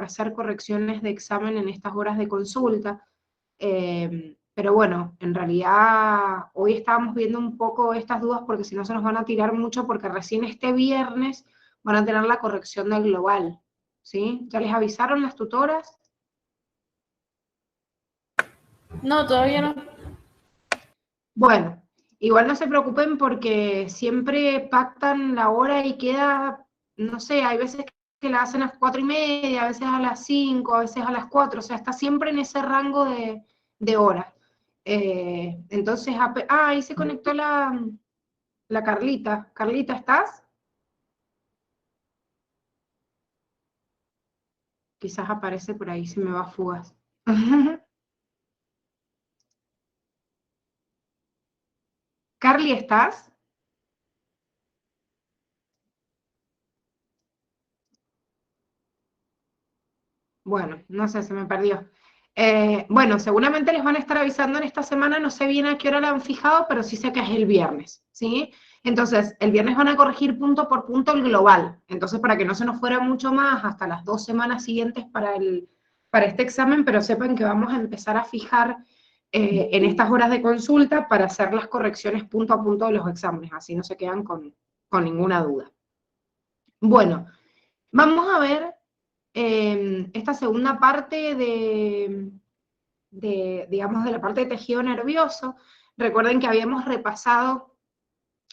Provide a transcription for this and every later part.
hacer correcciones de examen en estas horas de consulta. Pero bueno, en realidad hoy estábamos viendo un poco estas dudas porque si no se nos van a tirar mucho porque recién este viernes van a tener la corrección del global, ¿sí? ¿Ya les avisaron las tutoras? No, todavía no. Bueno, igual no se preocupen porque siempre pactan la hora y queda, no sé, hay veces que la hacen a las 4:30, a veces a las 5, a veces a las 4, o sea, está siempre en ese rango de horas. Entonces, ahí se conectó la Carlita. Carlita, ¿estás? Quizás aparece por ahí, se me va fugas. Carly, ¿estás? Bueno, no sé, se me perdió. Bueno, seguramente les van a estar avisando en esta semana, no sé bien a qué hora la han fijado, pero sí sé que es el viernes, ¿sí? Entonces, el viernes van a corregir punto por punto el global. Entonces, para que no se nos fuera mucho más, hasta las 2 semanas siguientes para este examen, pero sepan que vamos a empezar a fijar en estas horas de consulta para hacer las correcciones punto a punto de los exámenes, así no se quedan con ninguna duda. Bueno, vamos a ver esta segunda parte digamos, de la parte de tejido nervioso. Recuerden que habíamos repasado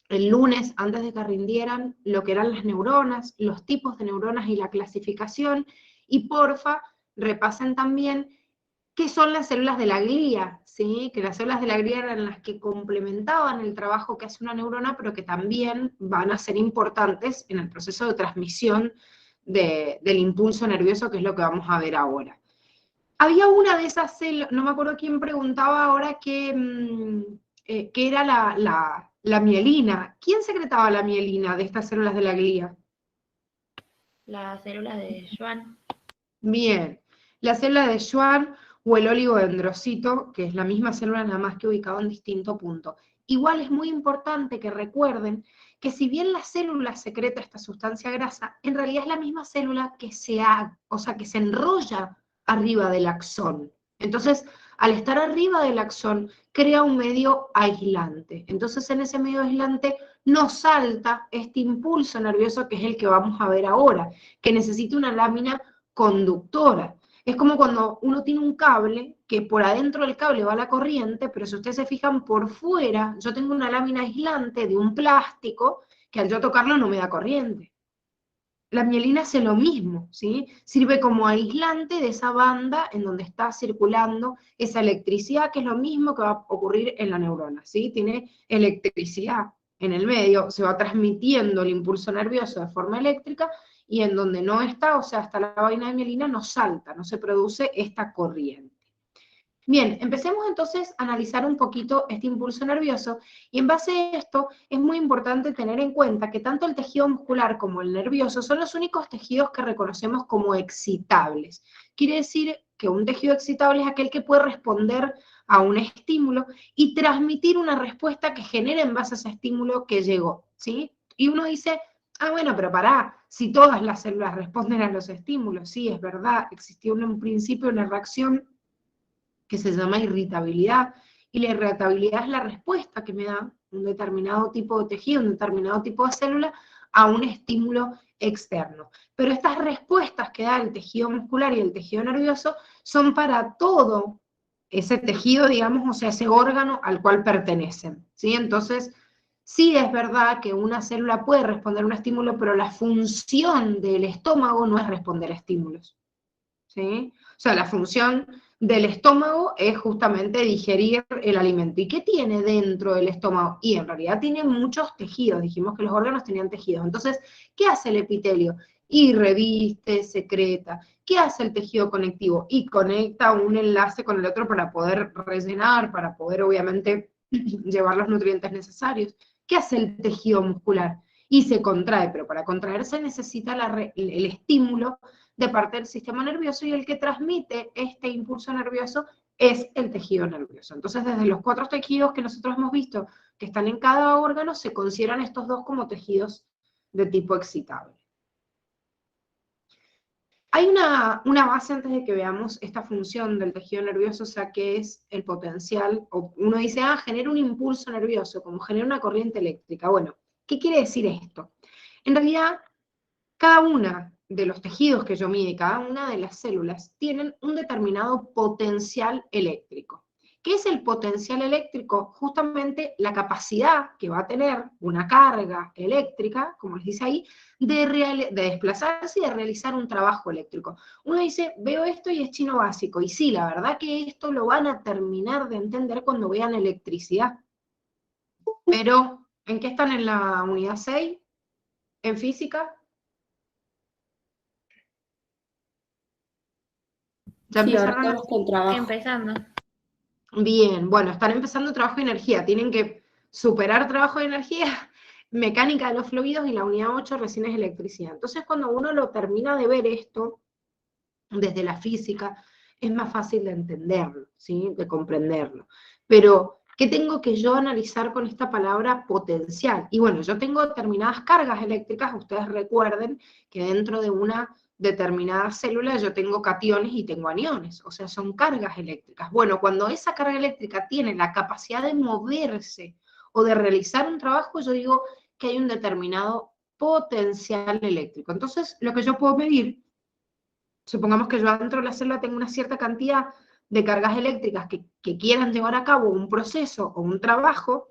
el lunes, antes de que rindieran, lo que eran las neuronas, los tipos de neuronas y la clasificación, y porfa, repasen también qué son las células de la glía, ¿sí? Que las células de la glía eran las que complementaban el trabajo que hace una neurona, pero que también van a ser importantes en el proceso de transmisión del impulso nervioso, que es lo que vamos a ver ahora. Había una de esas células, no me acuerdo quién preguntaba ahora que era la mielina. ¿Quién secretaba la mielina de estas células de la glía? Las células de Schwann. Bien, la célula de Schwann o el oligodendrocito, que es la misma célula nada más que ubicado en distinto punto. Igual es muy importante que recuerden que si bien la célula secreta esta sustancia grasa, en realidad es la misma célula que que se enrolla arriba del axón. Entonces, al estar arriba del axón, crea un medio aislante. Entonces, en ese medio aislante no salta este impulso nervioso que es el que vamos a ver ahora, que necesita una lámina conductora. Es como cuando uno tiene un cable, que por adentro del cable va la corriente, pero si ustedes se fijan por fuera, yo tengo una lámina aislante de un plástico que al yo tocarlo no me da corriente. La mielina hace lo mismo, ¿sí? Sirve como aislante de esa banda en donde está circulando esa electricidad, que es lo mismo que va a ocurrir en la neurona, ¿sí? Tiene electricidad en el medio, se va transmitiendo el impulso nervioso de forma eléctrica, y en donde no está, o sea, hasta la vaina de mielina, no salta, no se produce esta corriente. Bien, empecemos entonces a analizar un poquito este impulso nervioso, y en base a esto es muy importante tener en cuenta que tanto el tejido muscular como el nervioso son los únicos tejidos que reconocemos como excitables. Quiere decir que un tejido excitable es aquel que puede responder a un estímulo y transmitir una respuesta que genere en base a ese estímulo que llegó, ¿sí? Y uno dice, ah, bueno, pero pará, si todas las células responden a los estímulos, sí, es verdad, existió en un principio una reacción que se llama irritabilidad, y la irritabilidad es la respuesta que me da un determinado tipo de tejido, un determinado tipo de célula a un estímulo externo. Pero estas respuestas que da el tejido muscular y el tejido nervioso son para todo ese tejido, digamos, o sea, ese órgano al cual pertenecen, ¿sí? Entonces, sí es verdad que una célula puede responder a un estímulo, pero la función del estómago no es responder a estímulos, ¿sí? O sea, la función del estómago es justamente digerir el alimento. ¿Y qué tiene dentro del estómago? Y en realidad tiene muchos tejidos, dijimos que los órganos tenían tejidos. Entonces, ¿qué hace el epitelio? Y reviste, secreta. ¿Qué hace el tejido conectivo? Y conecta un enlace con el otro para poder rellenar, para poder obviamente llevar los nutrientes necesarios. ¿Qué hace el tejido muscular? Y se contrae, pero para contraerse necesita el estímulo de parte del sistema nervioso, y el que transmite este impulso nervioso es el tejido nervioso. Entonces, desde los 4 tejidos que nosotros hemos visto que están en cada órgano, se consideran estos dos como tejidos de tipo excitable. Hay una base antes de que veamos esta función del tejido nervioso, o sea, que es el potencial, o uno dice, genera un impulso nervioso, como genera una corriente eléctrica. Bueno, ¿qué quiere decir esto? En realidad, cada una de los tejidos que yo mide, cada una de las células, tienen un determinado potencial eléctrico. ¿Qué es el potencial eléctrico? Justamente la capacidad que va a tener una carga eléctrica, como les dice ahí, de desplazarse y de realizar un trabajo eléctrico. Uno dice, veo esto y es chino básico, y sí, la verdad que esto lo van a terminar de entender cuando vean electricidad. Pero, ¿en qué están en la unidad 6? ¿En física? ¿Ya Sí, ahora empezaron a...? estamos con trabajo. Empezando. Bien, bueno, están empezando trabajo de energía, tienen que superar trabajo de energía, mecánica de los fluidos, y la unidad 8 recién es electricidad. Entonces, cuando uno lo termina de ver esto desde la física, es más fácil de entenderlo, ¿sí? De comprenderlo. Pero, ¿qué tengo que yo analizar con esta palabra potencial? Y bueno, yo tengo determinadas cargas eléctricas, ustedes recuerden que dentro de una determinada célula yo tengo cationes y tengo aniones, o sea, son cargas eléctricas. Bueno, cuando esa carga eléctrica tiene la capacidad de moverse o de realizar un trabajo, yo digo que hay un determinado potencial eléctrico. Entonces, lo que yo puedo medir, supongamos que yo dentro de la célula tengo una cierta cantidad de cargas eléctricas que quieran llevar a cabo un proceso o un trabajo,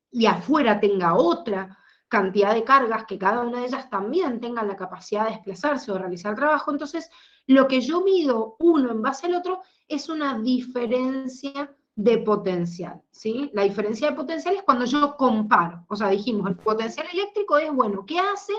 y afuera tenga otra cantidad de cargas que cada una de ellas también tenga la capacidad de desplazarse o realizar trabajo, entonces lo que yo mido uno en base al otro es una diferencia de potencial, ¿sí? La diferencia de potencial es cuando yo comparo, o sea, dijimos, el potencial eléctrico es, bueno, ¿qué hace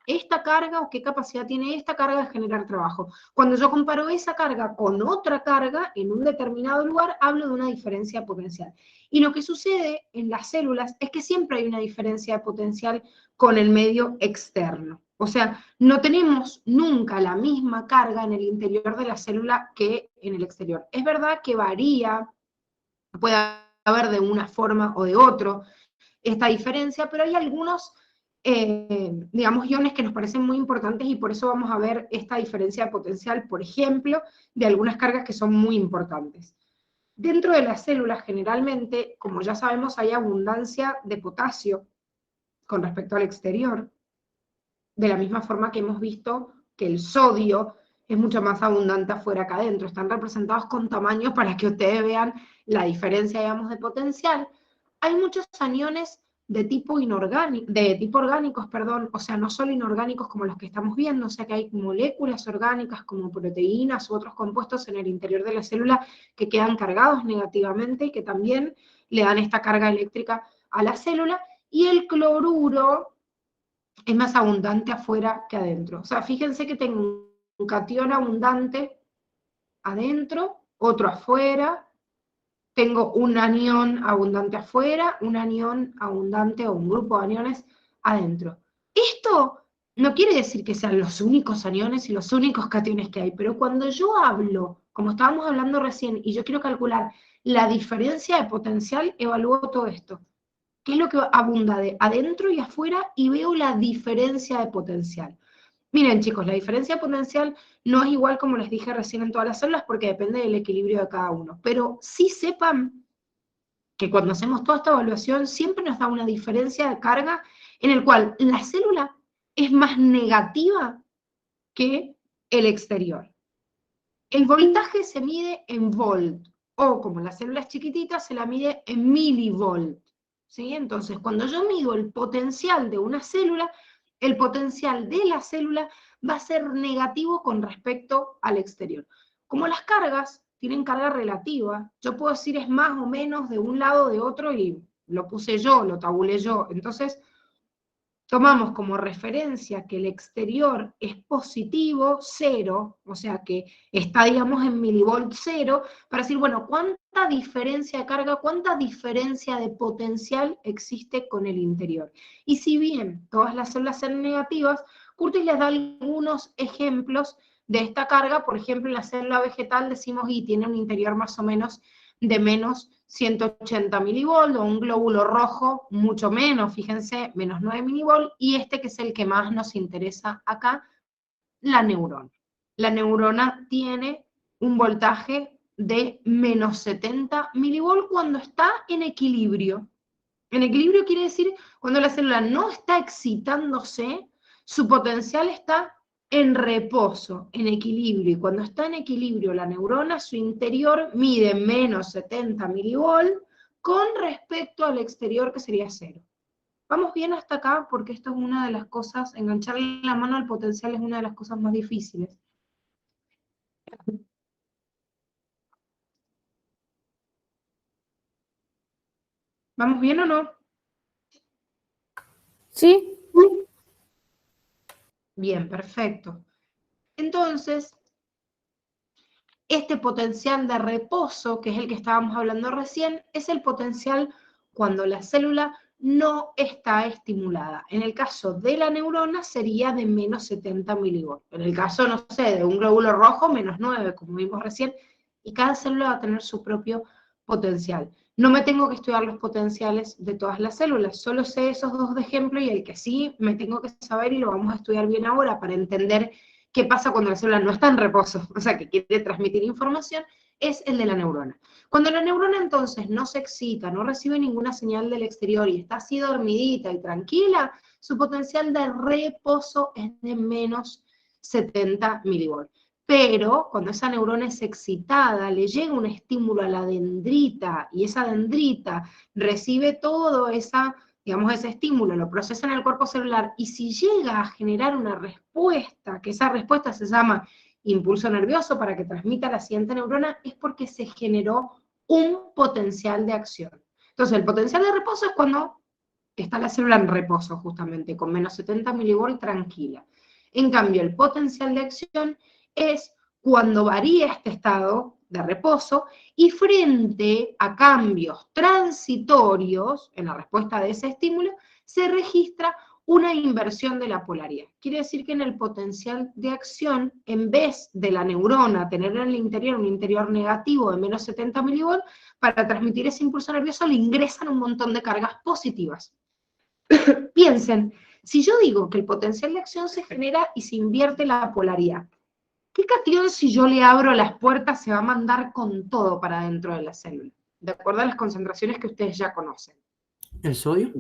esta carga o qué capacidad tiene esta carga de generar trabajo? Cuando yo comparo esa carga con otra carga en un determinado lugar, hablo de una diferencia de potencial. Y lo que sucede en las células es que siempre hay una diferencia de potencial con el medio externo. O sea, no tenemos nunca la misma carga en el interior de la célula que en el exterior. Es verdad que varía, puede haber de una forma o de otra esta diferencia, pero hay algunos, digamos, iones que nos parecen muy importantes y por eso vamos a ver esta diferencia de potencial, por ejemplo, de algunas cargas que son muy importantes. Dentro de las células, generalmente, como ya sabemos, hay abundancia de potasio con respecto al exterior, de la misma forma que hemos visto que el sodio es mucho más abundante afuera que adentro. Están representados con tamaños para que ustedes vean la diferencia, digamos, de potencial. Hay muchos aniones de tipo inorgánico, de tipo orgánicos, perdón, o sea, no solo inorgánicos como los que estamos viendo, o sea que hay moléculas orgánicas como proteínas u otros compuestos en el interior de la célula que quedan cargados negativamente y que también le dan esta carga eléctrica a la célula, y el cloruro es más abundante afuera que adentro. O sea, fíjense que tengo un catión abundante adentro, otro afuera, tengo un anión abundante afuera, un anión abundante o un grupo de aniones adentro. Esto no quiere decir que sean los únicos aniones y los únicos cationes que hay, pero cuando yo hablo, como estábamos hablando recién, y yo quiero calcular la diferencia de potencial, evalúo todo esto. ¿Qué es lo que abunda de adentro y afuera? Y veo la diferencia de potencial. Miren, chicos, la diferencia potencial no es igual como les dije recién en todas las células porque depende del equilibrio de cada uno. Pero sí sepan que cuando hacemos toda esta evaluación siempre nos da una diferencia de carga en el cual la célula es más negativa que el exterior. El voltaje se mide en volt, o como la célula es chiquitita, se la mide en milivolt, ¿sí? Entonces, cuando yo mido el potencial de una célula, el potencial de la célula va a ser negativo con respecto al exterior. Como las cargas tienen carga relativa, yo puedo decir es más o menos de un lado o de otro y lo puse yo, lo tabulé yo. Entonces, tomamos como referencia que el exterior es positivo, 0, o sea que está, digamos, en milivolt 0, para decir, bueno, ¿cuánta diferencia de carga, cuánta diferencia de potencial existe con el interior? Y si bien todas las células son negativas, Curtis les da algunos ejemplos de esta carga. Por ejemplo, en la célula vegetal decimos, y tiene un interior más o menos de menos 180 milivolt, o un glóbulo rojo mucho menos, fíjense, menos 9 milivolt, y este que es el que más nos interesa acá, la neurona. la neurona tiene un voltaje de menos 70 milivolt cuando está en equilibrio. En equilibrio quiere decir cuando la célula no está excitándose, su potencial está en reposo, en equilibrio. Y cuando está en equilibrio la neurona, su interior mide menos 70 milivolt con respecto al exterior, que sería 0. Vamos bien hasta acá, porque esto es una de las cosas, engancharle la mano al potencial es una de las cosas más difíciles. ¿Vamos bien o no? Sí. Bien, perfecto. Entonces, este potencial de reposo, que es el que estábamos hablando recién, es el potencial cuando la célula no está estimulada. En el caso de la neurona sería de menos 70 milivolt. En el caso, no sé, de un glóbulo rojo, menos 9, como vimos recién, y cada célula va a tener su propio potencial. No me tengo que estudiar los potenciales de todas las células, solo sé esos dos de ejemplo y el que sí me tengo que saber, y lo vamos a estudiar bien ahora para entender qué pasa cuando la célula no está en reposo, o sea, que quiere transmitir información, es el de la neurona. Cuando la neurona entonces no se excita, no recibe ninguna señal del exterior y está así dormidita y tranquila, su potencial de reposo es de menos 70 milivolt. Pero cuando esa neurona es excitada, le llega un estímulo a la dendrita y esa dendrita recibe todo digamos, ese estímulo, lo procesa en el cuerpo celular y si llega a generar una respuesta, que esa respuesta se llama impulso nervioso para que transmita a la siguiente neurona, es porque se generó un potencial de acción. Entonces, el potencial de reposo es cuando está la célula en reposo, justamente, con menos 70 milivolt tranquila. En cambio, el potencial de acción es cuando varía este estado de reposo y frente a cambios transitorios en la respuesta de ese estímulo, se registra una inversión de la polaridad. Quiere decir que en el potencial de acción, en vez de la neurona tener en el interior un interior negativo de menos 70 milivolt, para transmitir ese impulso nervioso le ingresan un montón de cargas positivas. Piensen, si yo digo que el potencial de acción se genera y se invierte la polaridad, ¿qué catión si yo le abro las puertas se va a mandar con todo para dentro de la célula? De acuerdo a las concentraciones que ustedes ya conocen. ¿El sodio?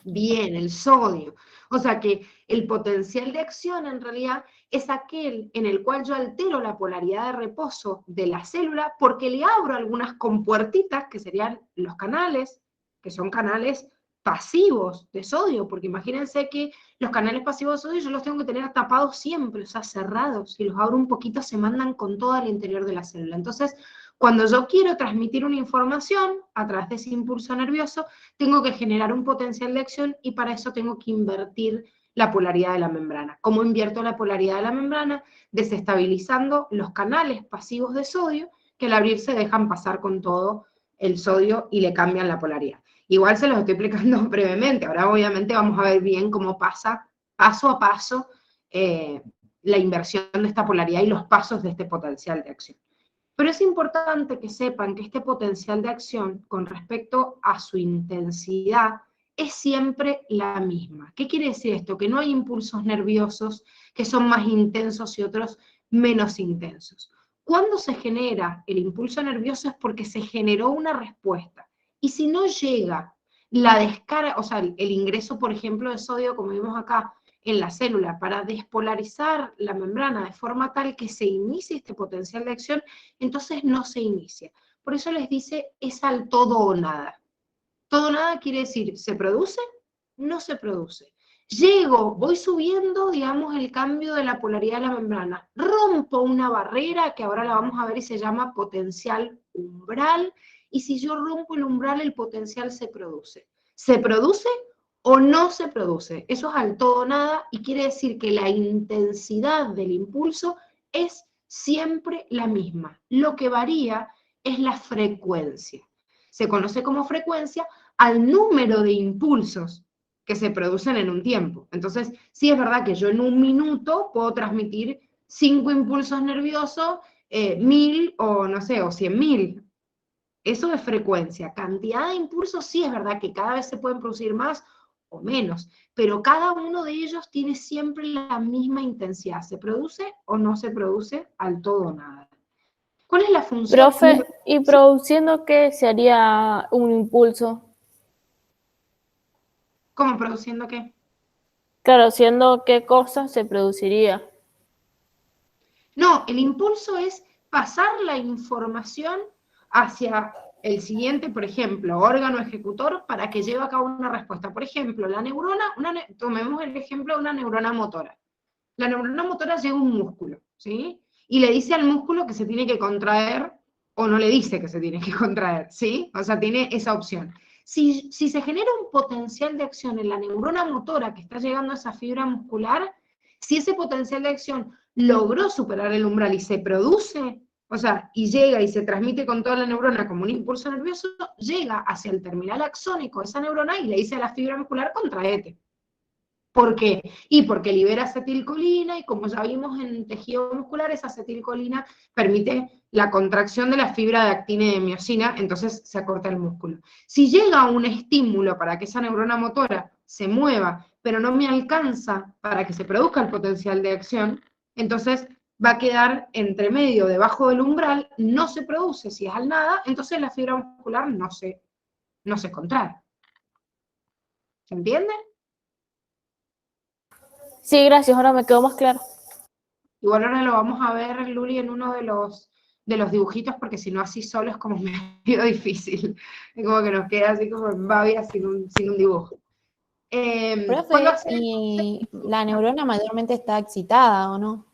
Bien, el sodio. O sea que el potencial de acción en realidad es aquel en el cual yo altero la polaridad de reposo de la célula porque le abro algunas compuertitas, que serían los canales, que son canales pasivos de sodio, porque imagínense que los canales pasivos de sodio yo los tengo que tener tapados siempre, o sea, cerrados. Si los abro un poquito se mandan con todo al interior de la célula. Entonces, cuando yo quiero transmitir una información a través de ese impulso nervioso, tengo que generar un potencial de acción y para eso tengo que invertir la polaridad de la membrana. ¿Cómo invierto la polaridad de la membrana? Desestabilizando los canales pasivos de sodio que al abrirse dejan pasar con todo el sodio y le cambian la polaridad. Igual se los estoy explicando brevemente, ahora obviamente vamos a ver bien cómo pasa paso a paso la inversión de esta polaridad y los pasos de este potencial de acción. Pero es importante que sepan que este potencial de acción con respecto a su intensidad es siempre la misma. ¿Qué quiere decir esto? Que no hay impulsos nerviosos que son más intensos y otros menos intensos. Cuando se genera el impulso nervioso es porque se generó una respuesta. Y si no llega la descarga, o sea, el ingreso, por ejemplo, de sodio, como vimos acá, en la célula para despolarizar la membrana de forma tal que se inicie este potencial de acción, entonces no se inicia. Por eso les dice, es al todo o nada. Todo o nada quiere decir, ¿se produce? No se produce. Llego, voy subiendo, digamos, el cambio de la polaridad de la membrana. Rompo una barrera, que ahora la vamos a ver y se llama potencial umbral, y si yo rompo el umbral, el potencial se produce. ¿Se produce o no se produce? Eso es al todo o nada, y quiere decir que la intensidad del impulso es siempre la misma. Lo que varía es la frecuencia. Se conoce como frecuencia al número de impulsos que se producen en un tiempo. Entonces, sí es verdad que yo en un minuto puedo transmitir 5 impulsos nerviosos, 1000 o no sé, o 100.000. Eso es frecuencia. Cantidad de impulsos sí es verdad que cada vez se pueden producir más o menos, pero cada uno de ellos tiene siempre la misma intensidad. ¿Se produce o no se produce al todo o nada? ¿Cuál es la función? Profe, ¿y produciendo qué se haría un impulso? ¿Cómo produciendo qué? Claro, siendo qué cosa se produciría. No, el impulso es pasar la información hacia el siguiente, por ejemplo, órgano ejecutor para que lleve a cabo una respuesta. Por ejemplo, la neurona, tomemos el ejemplo de una neurona motora. La neurona motora llega a un músculo, ¿sí? Y le dice al músculo que se tiene que contraer o no le dice que se tiene que contraer, ¿sí? O sea, tiene esa opción. Si se genera un potencial de acción en la neurona motora que está llegando a esa fibra muscular, si ese potencial de acción logró superar el umbral y se produce, o sea, y llega y se transmite con toda la neurona como un impulso nervioso, llega hacia el terminal axónico de esa neurona y le dice a la fibra muscular, contraete. ¿Por qué? Y porque libera acetilcolina y como ya vimos en tejido muscular, esa acetilcolina permite la contracción de la fibra de actina y de miosina, entonces se acorta el músculo. Si llega un estímulo para que esa neurona motora se mueva, pero no me alcanza para que se produzca el potencial de acción, entonces va a quedar entre medio, debajo del umbral, no se produce, si es al nada, entonces la fibra muscular no se contrae. ¿Se entiende? Sí, gracias, ahora me quedó más claro. Igual ahora lo vamos a ver, Luli, en uno de los dibujitos, porque si no así solo es como medio difícil. Es como que nos queda así como en babia sin un dibujo. ¿Cuándo Profe, hacer el ¿y la no, neurona mayormente está excitada o no?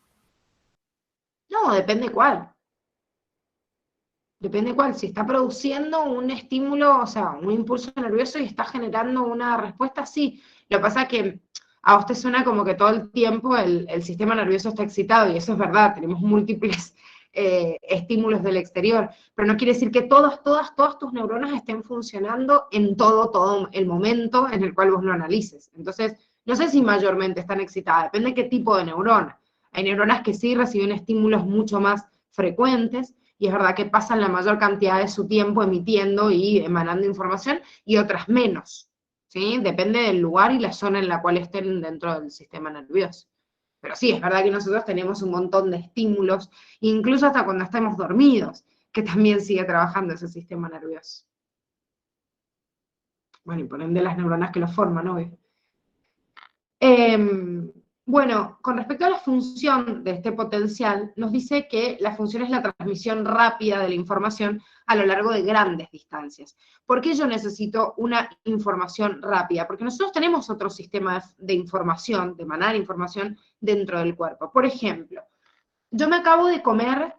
no, depende cuál. Depende cuál. Si está produciendo un estímulo, o sea, un impulso nervioso y está generando una respuesta, sí. Lo que pasa es que a usted suena como que todo el tiempo el sistema nervioso está excitado, y eso es verdad, tenemos múltiples estímulos del exterior, pero no quiere decir que todas tus neuronas estén funcionando en todo el momento en el cual vos lo analices. Entonces, no sé si mayormente están excitadas, depende de qué tipo de neurona. Hay neuronas que sí reciben estímulos mucho más frecuentes, y es verdad que pasan la mayor cantidad de su tiempo emitiendo y emanando información, y otras menos, ¿sí? Depende del lugar y la zona en la cual estén dentro del sistema nervioso. Pero sí, es verdad que nosotros tenemos un montón de estímulos, incluso hasta cuando estamos dormidos, que también sigue trabajando ese sistema nervioso. Bueno, y por ende las neuronas que lo forman, ¿no? Bueno, con respecto a la función de este potencial, nos dice que la función es la transmisión rápida de la información a lo largo de grandes distancias. ¿Por qué yo necesito una información rápida? Porque nosotros tenemos otro sistema de información, de emanar información dentro del cuerpo. Por ejemplo, yo me acabo de comer,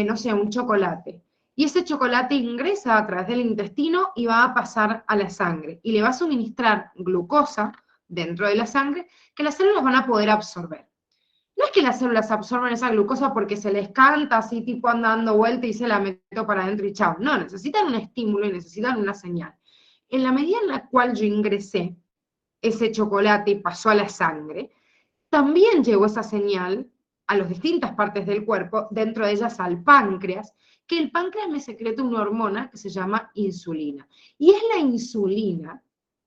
no sé, un chocolate, y ese chocolate ingresa a través del intestino y va a pasar a la sangre, y le va a suministrar glucosa dentro de la sangre que las células van a poder absorber. No es que las células absorban esa glucosa porque se les canta así, tipo anda dando vuelta y se la meto para adentro y chao. No, necesitan un estímulo y necesitan una señal. En la medida en la cual yo ingresé ese chocolate y pasó a la sangre, también llegó esa señal a las distintas partes del cuerpo, dentro de ellas al páncreas, que el páncreas me secreta una hormona que se llama insulina. Y es la insulina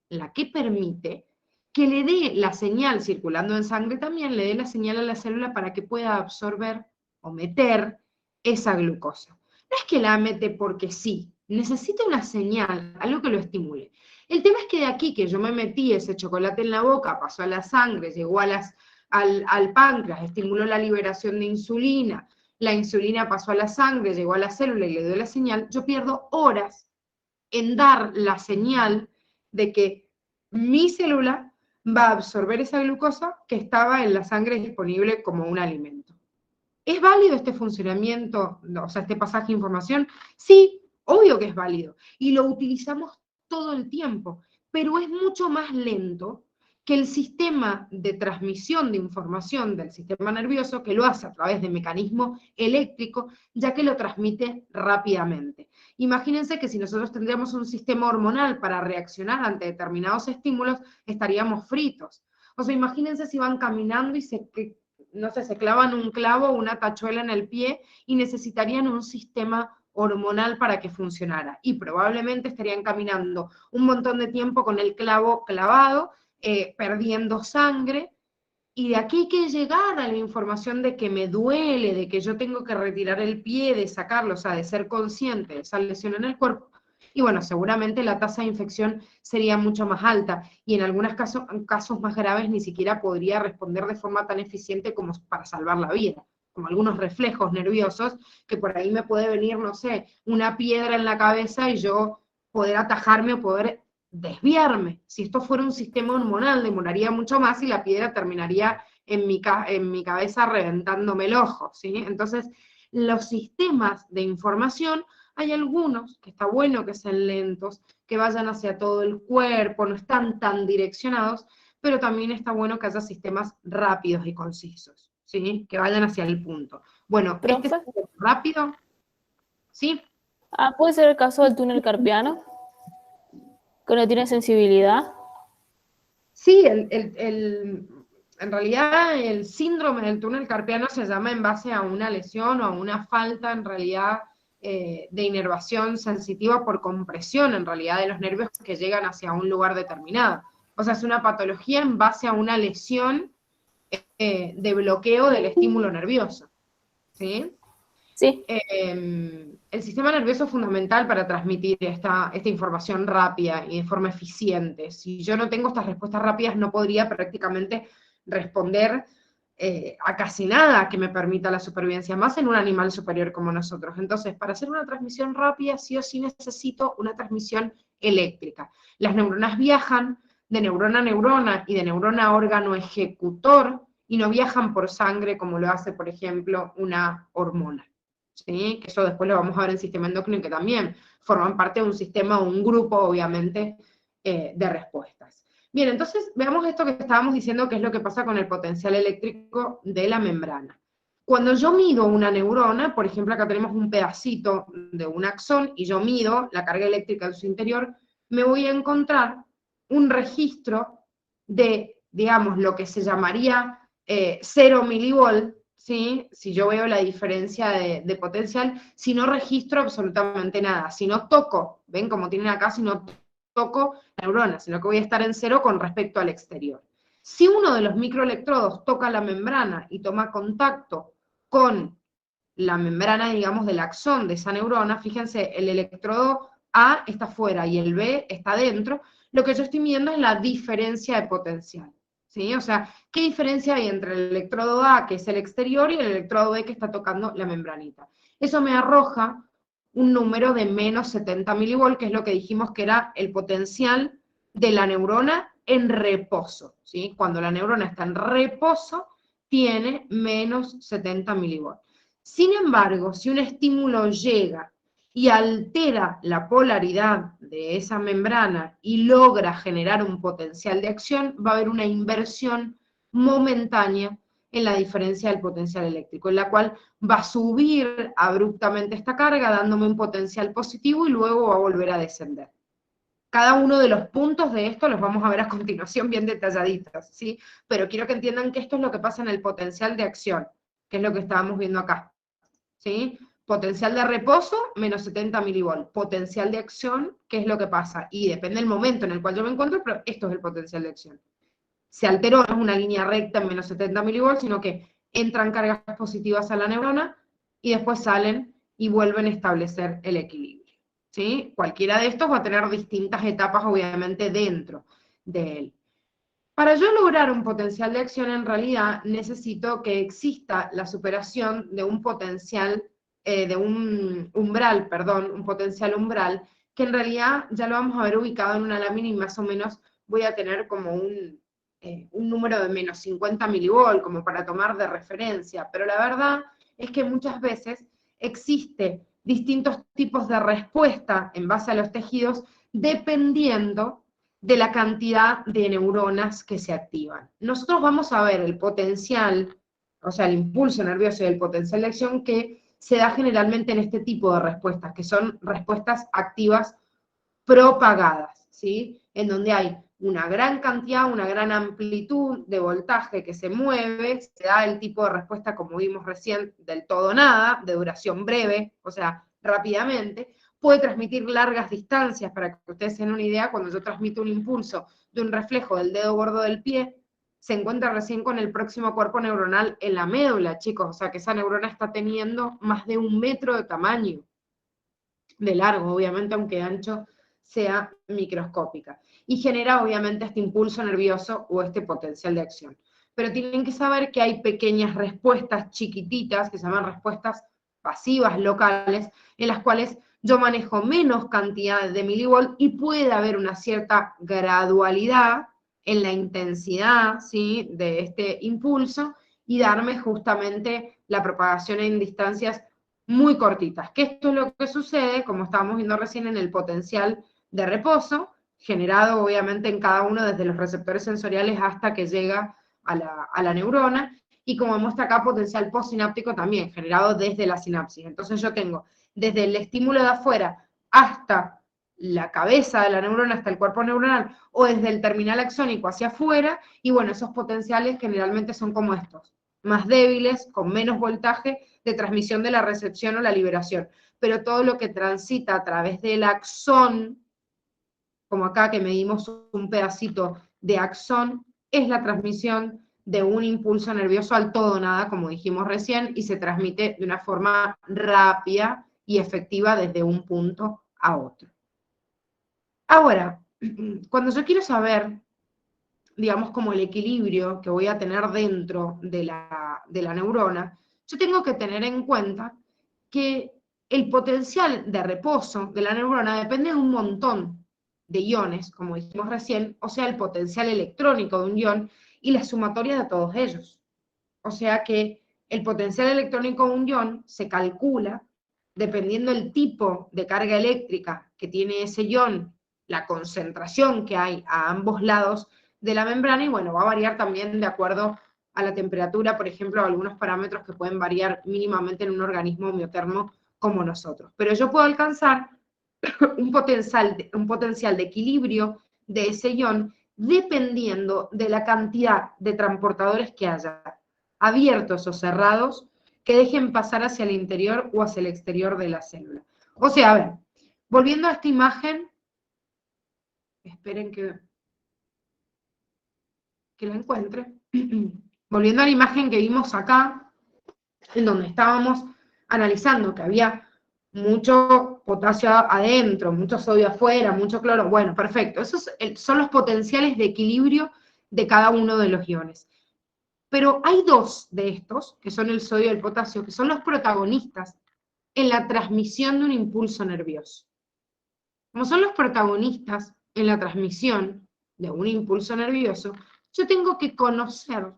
la que permite que le dé la señal circulando en sangre también, le dé la señal a la célula para que pueda absorber o meter esa glucosa. No es que la mete porque sí, necesita una señal, algo que lo estimule. El tema es que de aquí que yo me metí ese chocolate en la boca, pasó a la sangre, llegó al páncreas, estimuló la liberación de insulina, la insulina pasó a la sangre, llegó a la célula y le dio la señal, yo pierdo horas en dar la señal de que mi célula va a absorber esa glucosa que estaba en la sangre disponible como un alimento. ¿Es válido este funcionamiento, o sea, este pasaje de información? Sí, obvio que es válido, y lo utilizamos todo el tiempo, pero es mucho más lento que el sistema de transmisión de información del sistema nervioso, que lo hace a través de mecanismo eléctrico, ya que lo transmite rápidamente. Imagínense que si nosotros tendríamos un sistema hormonal para reaccionar ante determinados estímulos, estaríamos fritos. O sea, imagínense si van caminando y no sé, se clavan un clavo o una tachuela en el pie y necesitarían un sistema hormonal para que funcionara. Y probablemente estarían caminando un montón de tiempo con el clavo clavado, perdiendo sangre, y de aquí hay que llegar a la información de que me duele, de que yo tengo que retirar el pie, de sacarlo, o sea, de ser consciente de esa lesión en el cuerpo. Y bueno, seguramente la tasa de infección sería mucho más alta, y en algunos casos más graves ni siquiera podría responder de forma tan eficiente como para salvar la vida, como algunos reflejos nerviosos, que por ahí me puede venir, no sé, una piedra en la cabeza y yo poder atajarme o poder desviarme. Si esto fuera un sistema hormonal, demoraría mucho más y la piedra terminaría en mi cabeza reventándome el ojo, ¿sí? Entonces, los sistemas de información, hay algunos que está bueno que sean lentos, que vayan hacia todo el cuerpo, no están tan direccionados, pero también está bueno que haya sistemas rápidos y concisos, ¿sí? Que vayan hacia el punto. Bueno, este Profe, es rápido, ¿sí? ¿puede ser el caso del túnel carpiano, que no tiene sensibilidad? Sí, en realidad el síndrome del túnel carpiano se llama en base a una lesión o a una falta en realidad de inervación sensitiva por compresión en realidad de los nervios que llegan hacia un lugar determinado. O sea, es una patología en base a una lesión de bloqueo del estímulo nervioso, ¿sí? Sí. El sistema nervioso es fundamental para transmitir esta información rápida y de forma eficiente. Si yo no tengo estas respuestas rápidas, no podría prácticamente responder a casi nada que me permita la supervivencia, más en un animal superior como nosotros. Entonces, para hacer una transmisión rápida, sí o sí necesito una transmisión eléctrica. Las neuronas viajan de neurona a neurona y de neurona a órgano ejecutor, y no viajan por sangre como lo hace, por ejemplo, una hormona. ¿Sí? Que eso después lo vamos a ver en sistema endocrino, que también forman parte de un sistema o un grupo, obviamente, de respuestas. Bien, entonces veamos esto que estábamos diciendo, que es lo que pasa con el potencial eléctrico de la membrana. Cuando yo mido una neurona, por ejemplo, acá tenemos un pedacito de un axón, y yo mido la carga eléctrica en su interior, me voy a encontrar un registro de, digamos, lo que se llamaría 0 milivolt, ¿sí? Si yo veo la diferencia de potencial, si no registro absolutamente nada, si no toco, ven como tienen acá, si no toco la neurona, sino que voy a estar en cero con respecto al exterior. Si uno de los microelectrodos toca la membrana y toma contacto con la membrana, digamos, del axón de esa neurona, fíjense, el electrodo A está fuera y el B está dentro, lo que yo estoy midiendo es la diferencia de potencial. ¿Sí? O sea, ¿qué diferencia hay entre el electrodo A, que es el exterior, y el electrodo B, que está tocando la membranita? Eso me arroja un número de menos 70 milivolt, que es lo que dijimos que era el potencial de la neurona en reposo. ¿Sí? Cuando la neurona está en reposo, tiene menos 70 milivolt. Sin embargo, si un estímulo llega y altera la polaridad de esa membrana y logra generar un potencial de acción, va a haber una inversión momentánea en la diferencia del potencial eléctrico, en la cual va a subir abruptamente esta carga, dándome un potencial positivo, y luego va a volver a descender. Cada uno de los puntos de esto los vamos a ver a continuación bien detalladitos, ¿sí? Pero quiero que entiendan que esto es lo que pasa en el potencial de acción, que es lo que estábamos viendo acá, ¿sí? Potencial de reposo, menos 70 milivolt. Potencial de acción, ¿qué es lo que pasa? Y depende del momento en el cual yo me encuentro, pero esto es el potencial de acción. Se alteró, no es una línea recta en menos 70 milivolts, sino que entran cargas positivas a la neurona y después salen y vuelven a establecer el equilibrio. ¿Sí? Cualquiera de estos va a tener distintas etapas, obviamente, dentro de él. Para yo lograr un potencial de acción, en realidad, necesito que exista la superación de un potencial, de un umbral, perdón, un potencial umbral, que en realidad ya lo vamos a ver ubicado en una lámina, y más o menos voy a tener como un número de menos 50 milivolt, como para tomar de referencia, pero la verdad es que muchas veces existe distintos tipos de respuesta en base a los tejidos, dependiendo de la cantidad de neuronas que se activan. Nosotros vamos a ver el potencial, o sea, el impulso nervioso y el potencial de acción, que se da generalmente en este tipo de respuestas, que son respuestas activas propagadas, ¿sí? En donde hay una gran cantidad, una gran amplitud de voltaje que se mueve, se da el tipo de respuesta, como vimos recién, del todo nada, de duración breve, o sea, rápidamente. Puede transmitir largas distancias. Para que ustedes tengan una idea, cuando yo transmito un impulso de un reflejo del dedo gordo del pie, se encuentra recién con el próximo cuerpo neuronal en la médula, chicos. O sea que esa neurona está teniendo más de 1 metro de tamaño, de largo, obviamente, aunque de ancho sea microscópica. Y genera, obviamente, este impulso nervioso o este potencial de acción. Pero tienen que saber que hay pequeñas respuestas chiquititas, que se llaman respuestas pasivas locales, en las cuales yo manejo menos cantidad de milivolt y puede haber una cierta gradualidad en la intensidad, ¿sí?, de este impulso y darme justamente la propagación en distancias muy cortitas. Que esto es lo que sucede, como estábamos viendo recién, en el potencial de reposo, generado obviamente en cada uno desde los receptores sensoriales hasta que llega a la neurona, y como muestra acá, potencial postsináptico también, generado desde la sinapsis. Entonces yo tengo desde el estímulo de afuera hasta la cabeza de la neurona, hasta el cuerpo neuronal, o desde el terminal axónico hacia afuera, y bueno, esos potenciales generalmente son como estos, más débiles, con menos voltaje de transmisión de la recepción o la liberación. Pero todo lo que transita a través del axón, como acá que medimos un pedacito de axón, es la transmisión de un impulso nervioso al todo o nada, como dijimos recién, y se transmite de una forma rápida y efectiva desde un punto a otro. Ahora, cuando yo quiero saber, digamos, como el equilibrio que voy a tener dentro de la neurona, yo tengo que tener en cuenta que el potencial de reposo de la neurona depende de un montón de iones, como dijimos recién, o sea, el potencial electrónico de un ion y la sumatoria de todos ellos. O sea que el potencial electrónico de un ion se calcula dependiendo del tipo de carga eléctrica que tiene ese ion, la concentración que hay a ambos lados de la membrana, y bueno, va a variar también de acuerdo a la temperatura, por ejemplo, algunos parámetros que pueden variar mínimamente en un organismo homeotermo como nosotros. Pero yo puedo alcanzar un potencial de equilibrio de ese ion dependiendo de la cantidad de transportadores que haya, abiertos o cerrados, que dejen pasar hacia el interior o hacia el exterior de la célula. O sea, a ver, volviendo a esta imagen, esperen que la encuentre, volviendo a la imagen que vimos acá, en donde estábamos analizando que había mucho potasio adentro, mucho sodio afuera, mucho cloro, bueno, perfecto, esos son los potenciales de equilibrio de cada uno de los iones. Pero hay dos de estos, que son el sodio y el potasio, que son los protagonistas en la transmisión de un impulso nervioso. Como son los protagonistas en la transmisión de un impulso nervioso, yo tengo que conocer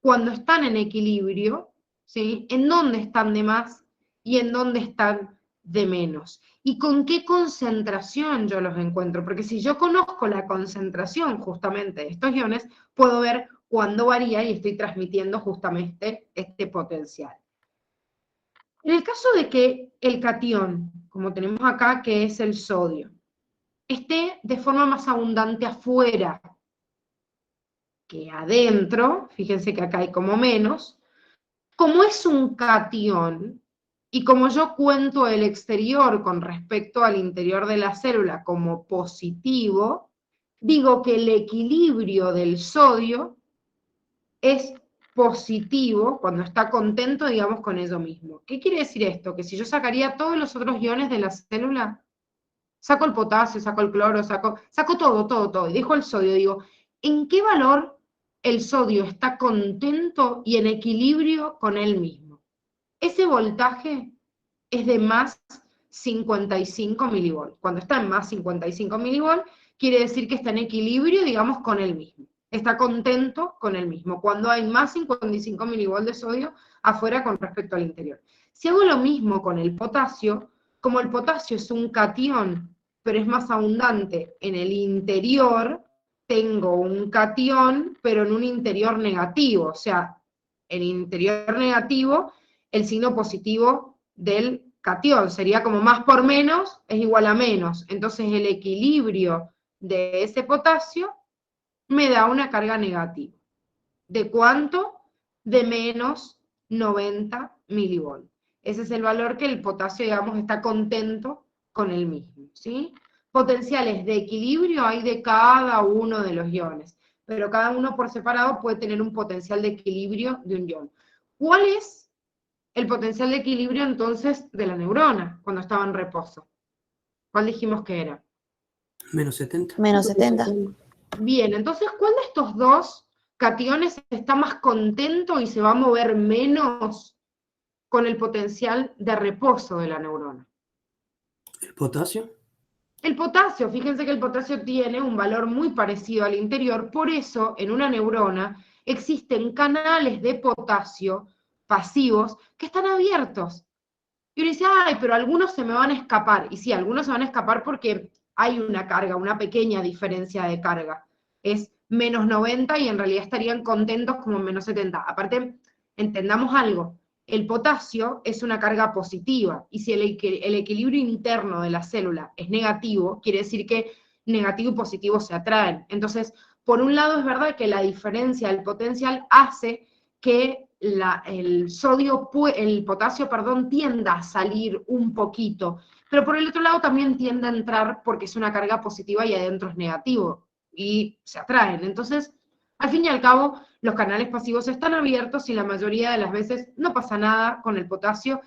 cuando están en equilibrio, ¿sí?, en dónde están de más y en dónde están de menos. Y con qué concentración yo los encuentro. Porque si yo conozco la concentración justamente de estos iones, puedo ver cuándo varía y estoy transmitiendo justamente este potencial. En el caso de que el catión, como tenemos acá, que es el sodio, esté de forma más abundante afuera que adentro, fíjense que acá hay como menos, como es un catión, y como yo cuento el exterior con respecto al interior de la célula como positivo, digo que el equilibrio del sodio es positivo cuando está contento, digamos, con ello mismo. ¿Qué quiere decir esto? Que si yo sacaría todos los otros iones de la célula, saco el potasio, saco el cloro, saco todo, y dejo el sodio, digo, ¿en qué valor el sodio está contento y en equilibrio con él mismo? Ese voltaje es de más 55 milivolts. Cuando está en más 55 milivolts, quiere decir que está en equilibrio, digamos, con él mismo. Está contento con él mismo. Cuando hay más 55 milivolts de sodio afuera con respecto al interior. Si hago lo mismo con el potasio, como el potasio es un catión, pero es más abundante en el interior, tengo un catión, pero en un interior negativo. O sea, el interior negativo, el signo positivo del catión. Sería como más por menos es igual a menos. Entonces el equilibrio de ese potasio me da una carga negativa. ¿De cuánto? De menos 90 milivolts. Ese es el valor que el potasio, digamos, está contento con él mismo, ¿sí? Potenciales de equilibrio hay de cada uno de los iones, pero cada uno por separado puede tener un potencial de equilibrio de un ion. ¿Cuál es el potencial de equilibrio entonces de la neurona cuando estaba en reposo? ¿Cuál dijimos que era? Menos 70. Menos 70. Bien, entonces, ¿cuál de estos dos cationes está más contento y se va a mover menos con el potencial de reposo de la neurona? ¿El potasio? El potasio, fíjense que el potasio tiene un valor muy parecido al interior, por eso en una neurona existen canales de potasio pasivos que están abiertos. Y uno dice, ay, pero algunos se me van a escapar. Y sí, algunos se van a escapar porque hay una carga, una pequeña diferencia de carga. Es menos 90 y en realidad estarían contentos como menos 70. Aparte, entendamos algo, el potasio es una carga positiva, y si el equilibrio interno de la célula es negativo, quiere decir que negativo y positivo se atraen. Entonces, por un lado es verdad que la diferencia del potencial hace que el potasio, tienda a salir un poquito, pero por el otro lado también tiende a entrar porque es una carga positiva y adentro es negativo, y se atraen. Entonces, al fin y al cabo, los canales pasivos están abiertos y la mayoría de las veces no pasa nada con el potasio.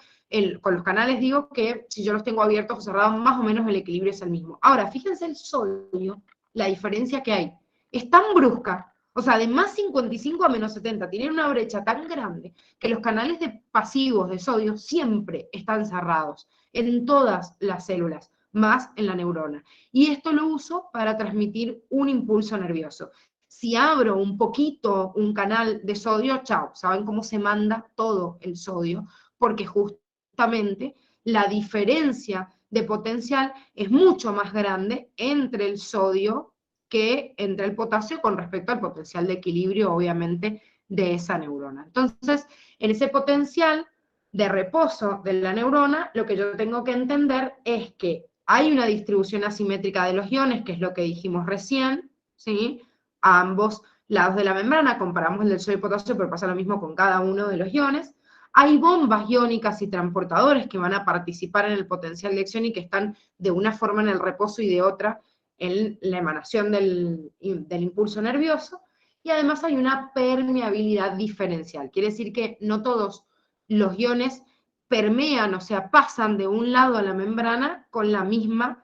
Con los canales digo que si yo los tengo abiertos o cerrados, más o menos el equilibrio es el mismo. Ahora, fíjense el sodio, la diferencia que hay. Es tan brusca, o sea, de más 55 a menos 70, tienen una brecha tan grande que los canales pasivos de sodio siempre están cerrados en todas las células, más en la neurona. Y esto lo uso para transmitir un impulso nervioso. Si abro un poquito un canal de sodio, chao, ¿saben cómo se manda todo el sodio? Porque justamente la diferencia de potencial es mucho más grande entre el sodio que entre el potasio con respecto al potencial de equilibrio, obviamente, de esa neurona. Entonces, en ese potencial de reposo de la neurona, lo que yo tengo que entender es que hay una distribución asimétrica de los iones, que es lo que dijimos recién, ¿sí? A ambos lados de la membrana, comparamos el del sodio y potasio, pero pasa lo mismo con cada uno de los iones. Hay bombas iónicas y transportadores que van a participar en el potencial de acción y que están de una forma en el reposo y de otra en la emanación del impulso nervioso, y además hay una permeabilidad diferencial. Quiere decir que no todos los iones permean, o sea, pasan de un lado a la membrana con la misma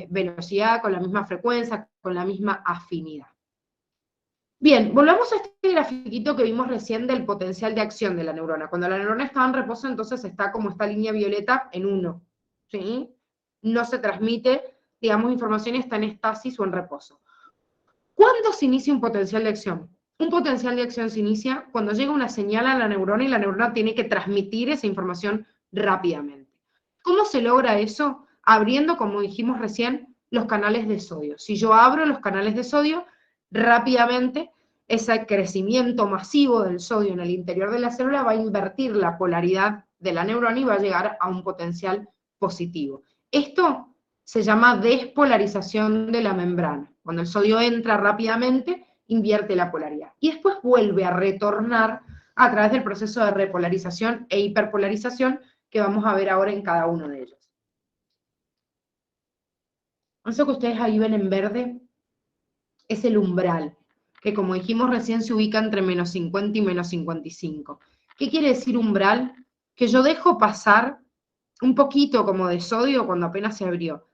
velocidad, con la misma frecuencia, con la misma afinidad. Bien, volvamos a este grafiquito que vimos recién del potencial de acción de la neurona. Cuando la neurona está en reposo, entonces está como esta línea violeta en 1, ¿sí? No se transmite, digamos, información, está en estasis o en reposo. ¿Cuándo se inicia un potencial de acción? Un potencial de acción se inicia cuando llega una señal a la neurona y la neurona tiene que transmitir esa información rápidamente. ¿Cómo se logra eso? Abriendo, como dijimos recién, los canales de sodio. Si yo abro los canales de sodio, rápidamente ese crecimiento masivo del sodio en el interior de la célula va a invertir la polaridad de la neurona y va a llegar a un potencial positivo. Esto se llama despolarización de la membrana. Cuando el sodio entra rápidamente, invierte la polaridad. Y después vuelve a retornar a través del proceso de repolarización e hiperpolarización que vamos a ver ahora en cada uno de ellos. Eso que ustedes ahí ven en verde es el umbral, que como dijimos recién se ubica entre menos 50 y menos 55. ¿Qué quiere decir umbral? Que yo dejo pasar un poquito como de sodio cuando apenas se abrió.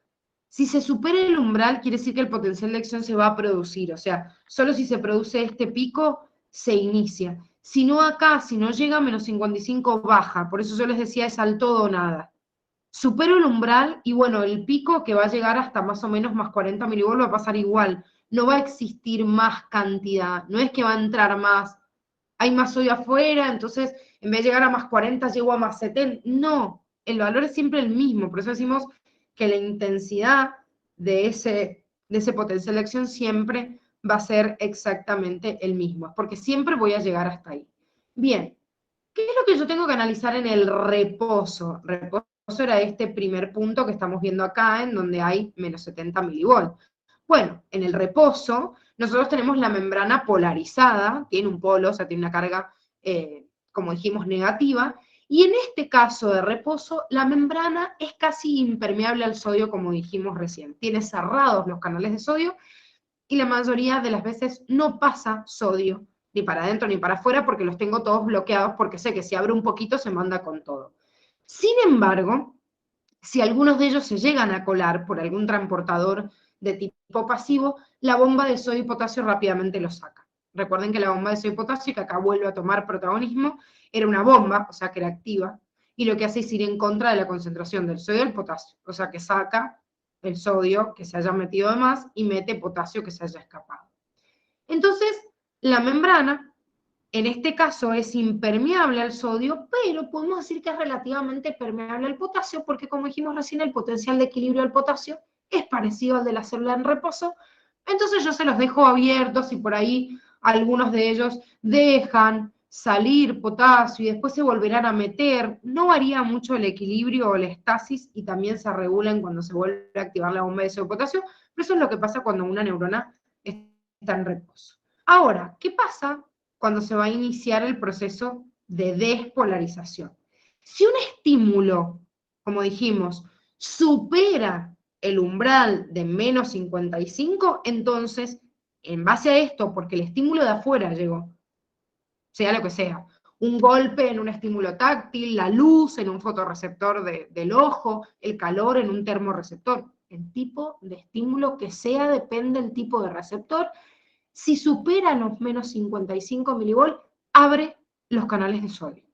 Si se supera el umbral, quiere decir que el potencial de acción se va a producir, o sea, solo si se produce este pico, se inicia. Si no acá, si no llega a menos 55, baja. Por eso yo les decía, es al todo o nada. Supero el umbral y bueno, el pico que va a llegar hasta más o menos más 40 milivolts va a pasar igual. No va a existir más cantidad, no es que va a entrar más. Hay más sodio afuera, entonces en vez de llegar a más 40 llego a más 70. No, el valor es siempre el mismo, por eso decimos que la intensidad de ese potencial de acción siempre va a ser exactamente el mismo, porque siempre voy a llegar hasta ahí. Bien, ¿qué es lo que yo tengo que analizar en el reposo? Reposo era este primer punto que estamos viendo acá, en donde hay menos 70 milivolts. Bueno, en el reposo, nosotros tenemos la membrana polarizada, tiene un polo, o sea, tiene una carga, como dijimos, negativa, Y en este caso de reposo, la membrana es casi impermeable al sodio, como dijimos recién. Tiene cerrados los canales de sodio y la mayoría de las veces no pasa sodio, ni para adentro ni para afuera, porque los tengo todos bloqueados, porque sé que si abro un poquito se manda con todo. Sin embargo, si algunos de ellos se llegan a colar por algún transportador de tipo pasivo, la bomba de sodio y potasio rápidamente lo saca. Recuerden que la bomba de sodio y potasio, que acá vuelve a tomar protagonismo, era una bomba, o sea que era activa, y lo que hace es ir en contra de la concentración del sodio y del potasio, o sea que saca el sodio que se haya metido de más y mete potasio que se haya escapado. Entonces, la membrana, en este caso, es impermeable al sodio, pero podemos decir que es relativamente permeable al potasio, porque como dijimos recién, el potencial de equilibrio del potasio es parecido al de la célula en reposo. Entonces yo se los dejo abiertos y por ahí algunos de ellos dejan salir potasio y después se volverán a meter. No varía mucho el equilibrio o la estasis y también se regulan cuando se vuelve a activar la bomba de sodio potasio, pero eso es lo que pasa cuando una neurona está en reposo. Ahora, ¿qué pasa cuando se va a iniciar el proceso de despolarización? Si un estímulo, como dijimos, supera el umbral de menos 55, entonces, en base a esto, porque el estímulo de afuera llegó, sea lo que sea, un golpe en un estímulo táctil, la luz en un fotorreceptor del ojo, el calor en un termorreceptor, el tipo de estímulo que sea depende del tipo de receptor. Si supera los menos 55 milivolts, abre los canales de sodio.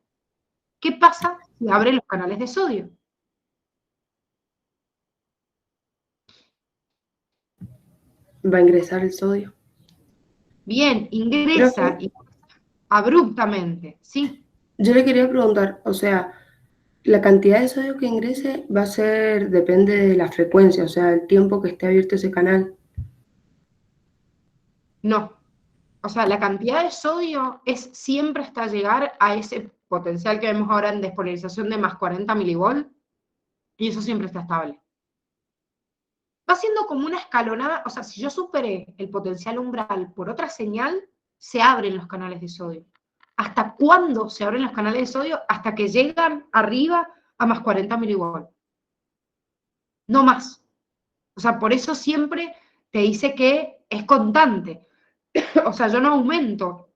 ¿Qué pasa si abre los canales de sodio? Va a ingresar el sodio. Bien, ingresa Profe, abruptamente, ¿sí? yo le quería preguntar, o sea, la cantidad de sodio que ingrese va a ser, depende de la frecuencia, o sea, el tiempo que esté abierto ese canal. No. O sea, la cantidad de sodio es siempre hasta llegar a ese potencial que vemos ahora en despolarización de más 40 milivolts, y eso siempre está estable. Va siendo como una escalonada, o sea, si yo superé el potencial umbral por otra señal, se abren los canales de sodio. ¿Hasta cuándo se abren los canales de sodio? Hasta que llegan arriba a más 40 milivolts. No más. O sea, por eso siempre te dice que es constante. O sea, yo no aumento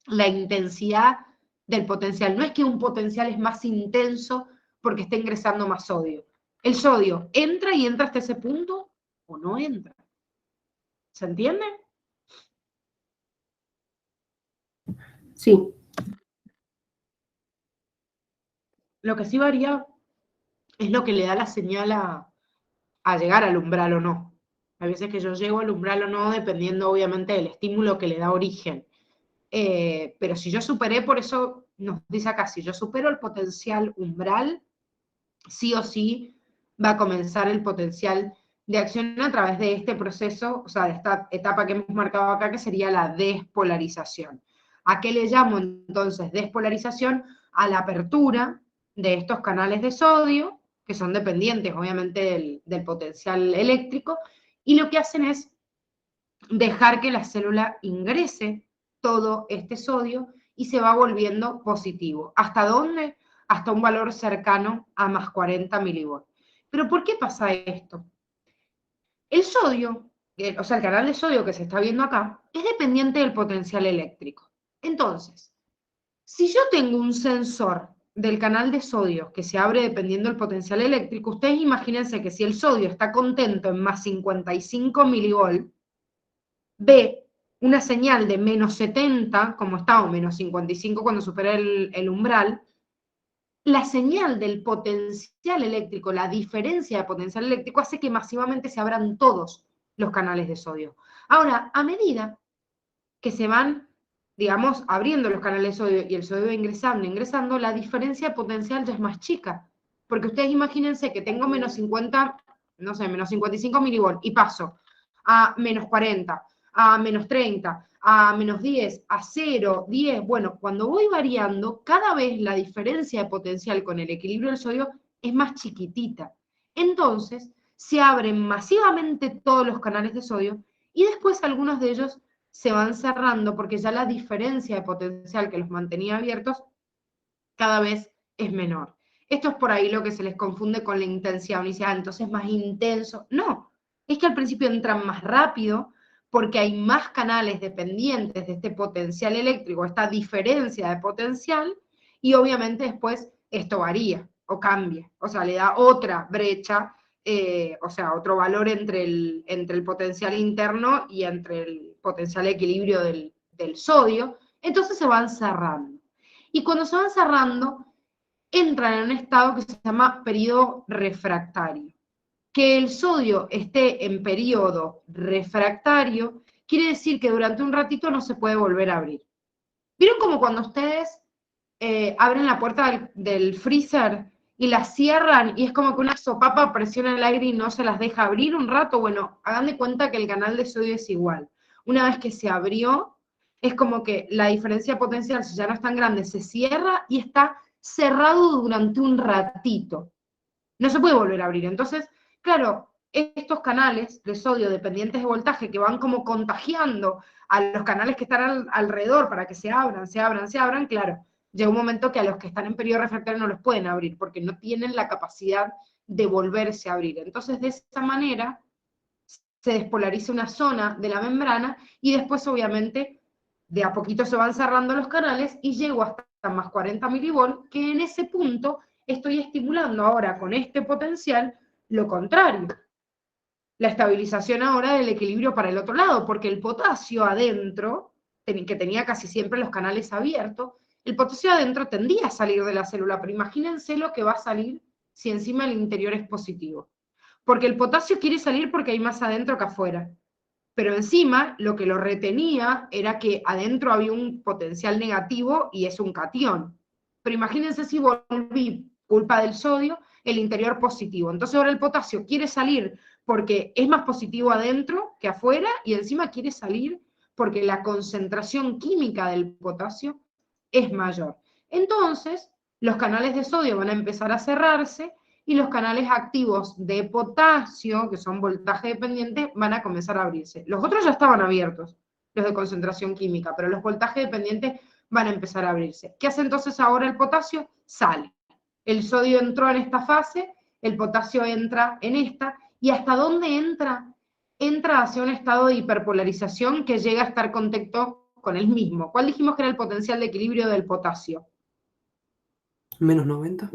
la intensidad del potencial. No es que un potencial es más intenso porque está ingresando más sodio. El sodio entra y entra hasta ese punto o no entra. ¿Se entiende? Sí, Lo que sí varía es lo que le da la señal a llegar al umbral o no. Hay veces que yo llego al umbral o no, dependiendo obviamente del estímulo que le da origen. Pero si yo superé, por eso nos dice acá, si yo supero el potencial umbral, sí o sí va a comenzar el potencial de acción a través de este proceso, o sea, de esta etapa que hemos marcado acá, que sería la despolarización. ¿A qué le llamo entonces despolarización? A la apertura de estos canales de sodio, que son dependientes obviamente del potencial eléctrico, y lo que hacen es dejar que la célula ingrese todo este sodio y se va volviendo positivo. ¿Hasta dónde? Hasta un valor cercano a más 40 milivolts. ¿Pero por qué pasa esto? El sodio, o sea, el canal de sodio que se está viendo acá, es dependiente del potencial eléctrico. Entonces, si yo tengo un sensor del canal de sodio que se abre dependiendo del potencial eléctrico, ustedes imagínense que si el sodio está contento en más 55 milivolts, ve una señal de menos 70, como está, o menos 55 cuando supera el umbral, la señal del potencial eléctrico, la diferencia de potencial eléctrico, hace que masivamente se abran todos los canales de sodio. Ahora, a medida que se van, digamos, abriendo los canales de sodio y el sodio ingresando, la diferencia de potencial ya es más chica. Porque ustedes imagínense que tengo menos 50, no sé, menos 55 milivolts y paso a menos 40, a menos 30, a menos 10, a 0, 10. Bueno, cuando voy variando, cada vez la diferencia de potencial con el equilibrio del sodio es más chiquitita. Entonces, se abren masivamente todos los canales de sodio y después algunos de ellos se van cerrando porque ya la diferencia de potencial que los mantenía abiertos cada vez es menor. Esto es por ahí lo que se les confunde con la intensidad. Uno dice, entonces es más intenso. No, es que al principio entran más rápido porque hay más canales dependientes de este potencial eléctrico, esta diferencia de potencial, y obviamente después esto varía o cambia, o sea, le da otra brecha, o sea, otro valor entre el potencial interno y entre el potencial equilibrio del sodio, entonces se van cerrando. Y cuando se van cerrando, entran en un estado que se llama periodo refractario. Que el sodio esté en periodo refractario quiere decir que durante un ratito no se puede volver a abrir. ¿Vieron como cuando ustedes abren la puerta del freezer y la cierran y es como que una sopapa presiona el aire y no se las deja abrir un rato? Bueno, hagan de cuenta que el canal de sodio es igual. Una vez que se abrió, es como que la diferencia potencial, si ya no es tan grande, se cierra y está cerrado durante un ratito. No se puede volver a abrir. Entonces, claro, estos canales de sodio dependientes de voltaje que van como contagiando a los canales que están alrededor para que se abran, claro, llega un momento que a los que están en periodo refractario no los pueden abrir porque no tienen la capacidad de volverse a abrir. Entonces, de esa manera se despolariza una zona de la membrana y después, obviamente, de a poquito se van cerrando los canales y llego hasta más 40 milivolts, que en ese punto estoy estimulando ahora con este potencial lo contrario. La estabilización ahora del equilibrio para el otro lado, porque el potasio adentro, que tenía casi siempre los canales abiertos, el potasio adentro tendía a salir de la célula, pero imagínense lo que va a salir si encima el interior es positivo. Porque el potasio quiere salir porque hay más adentro que afuera. Pero encima lo que lo retenía era que adentro había un potencial negativo y es un catión. Pero imagínense si volví, culpa del sodio, el interior positivo. Entonces ahora el potasio quiere salir porque es más positivo adentro que afuera y encima quiere salir porque la concentración química del potasio es mayor. Entonces los canales de sodio van a empezar a cerrarse y los canales activos de potasio, que son voltaje dependiente, van a comenzar a abrirse. Los otros ya estaban abiertos, los de concentración química, pero los voltajes dependientes van a empezar a abrirse. ¿Qué hace entonces ahora el potasio? Sale. El sodio entró en esta fase, el potasio entra en esta, ¿y hasta dónde entra? Entra hacia un estado de hiperpolarización que llega a estar contacto con el mismo. ¿Cuál dijimos que era el potencial de equilibrio del potasio? Menos 90.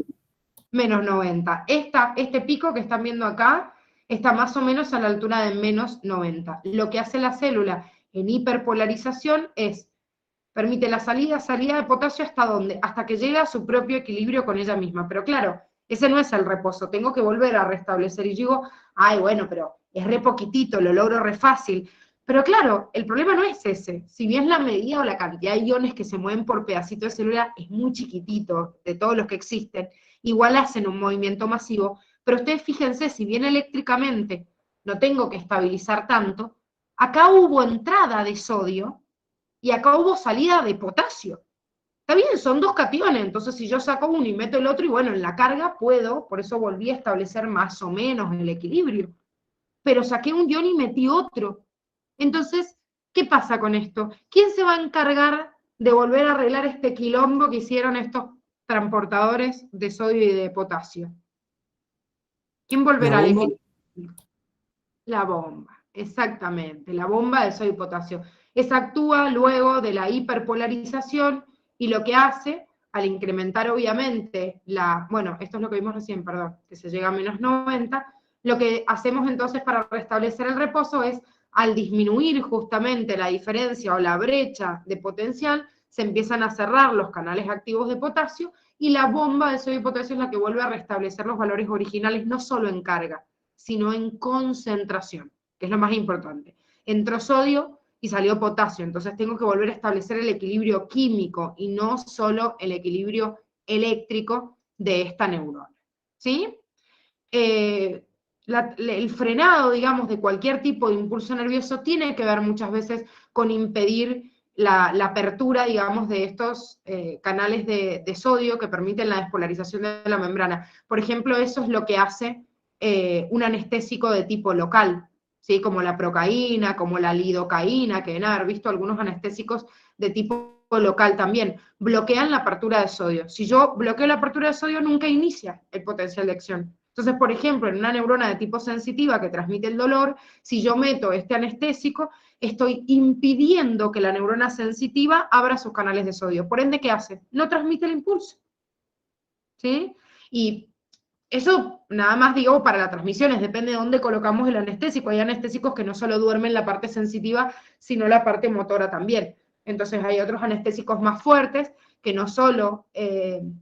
Menos 90. Este pico que están viendo acá está más o menos a la altura de menos 90. Lo que hace la célula en hiperpolarización es, permite la salida de potasio ¿hasta dónde? Hasta que llega a su propio equilibrio con ella misma. Pero claro, ese no es el reposo, tengo que volver a restablecer. Y digo, ay, bueno, pero es re poquitito, lo logro re fácil. Pero claro, el problema no es ese. Si bien la medida o la cantidad de iones que se mueven por pedacito de célula es muy chiquitito de todos los que existen, igual hacen un movimiento masivo, pero ustedes fíjense, si bien eléctricamente no tengo que estabilizar tanto, acá hubo entrada de sodio y acá hubo salida de potasio. Está bien, son dos cationes, entonces si yo saco uno y meto el otro, y bueno, en la carga puedo, por eso volví a establecer más o menos el equilibrio, pero saqué un ion y metí otro. Entonces, ¿qué pasa con esto? ¿Quién se va a encargar de volver a arreglar este quilombo que hicieron estos transportadores de sodio y de potasio? ¿Quién volverá al equilibrio? La bomba, exactamente, la bomba de sodio y potasio. Esa actúa luego de la hiperpolarización y lo que hace, al incrementar obviamente bueno, esto es lo que vimos recién, perdón, que se llega a menos 90, lo que hacemos entonces para restablecer el reposo es, al disminuir justamente la diferencia o la brecha de potencial, se empiezan a cerrar los canales activos de potasio y la bomba de sodio y potasio es la que vuelve a restablecer los valores originales, no solo en carga, sino en concentración, que es lo más importante. Entró sodio y salió potasio, entonces tengo que volver a establecer el equilibrio químico y no solo el equilibrio eléctrico de esta neurona. ¿Sí? El frenado, digamos, de cualquier tipo de impulso nervioso tiene que ver muchas veces con impedir la apertura, digamos, de estos canales de sodio que permiten la despolarización de la membrana. Por ejemplo, eso es lo que hace un anestésico de tipo local, ¿sí? Como la procaína, como la lidocaína, que deben haber visto algunos anestésicos de tipo local también, bloquean la apertura de sodio. Si yo bloqueo la apertura de sodio, nunca inicia el potencial de acción. Entonces, por ejemplo, en una neurona de tipo sensitiva que transmite el dolor, si yo meto este anestésico, estoy impidiendo que la neurona sensitiva abra sus canales de sodio. Por ende, ¿qué hace? No transmite el impulso. ¿Sí? Y eso, nada más digo, para las transmisiones, depende de dónde colocamos el anestésico. Hay anestésicos que no solo duermen la parte sensitiva, sino la parte motora también. Entonces hay otros anestésicos más fuertes que no solo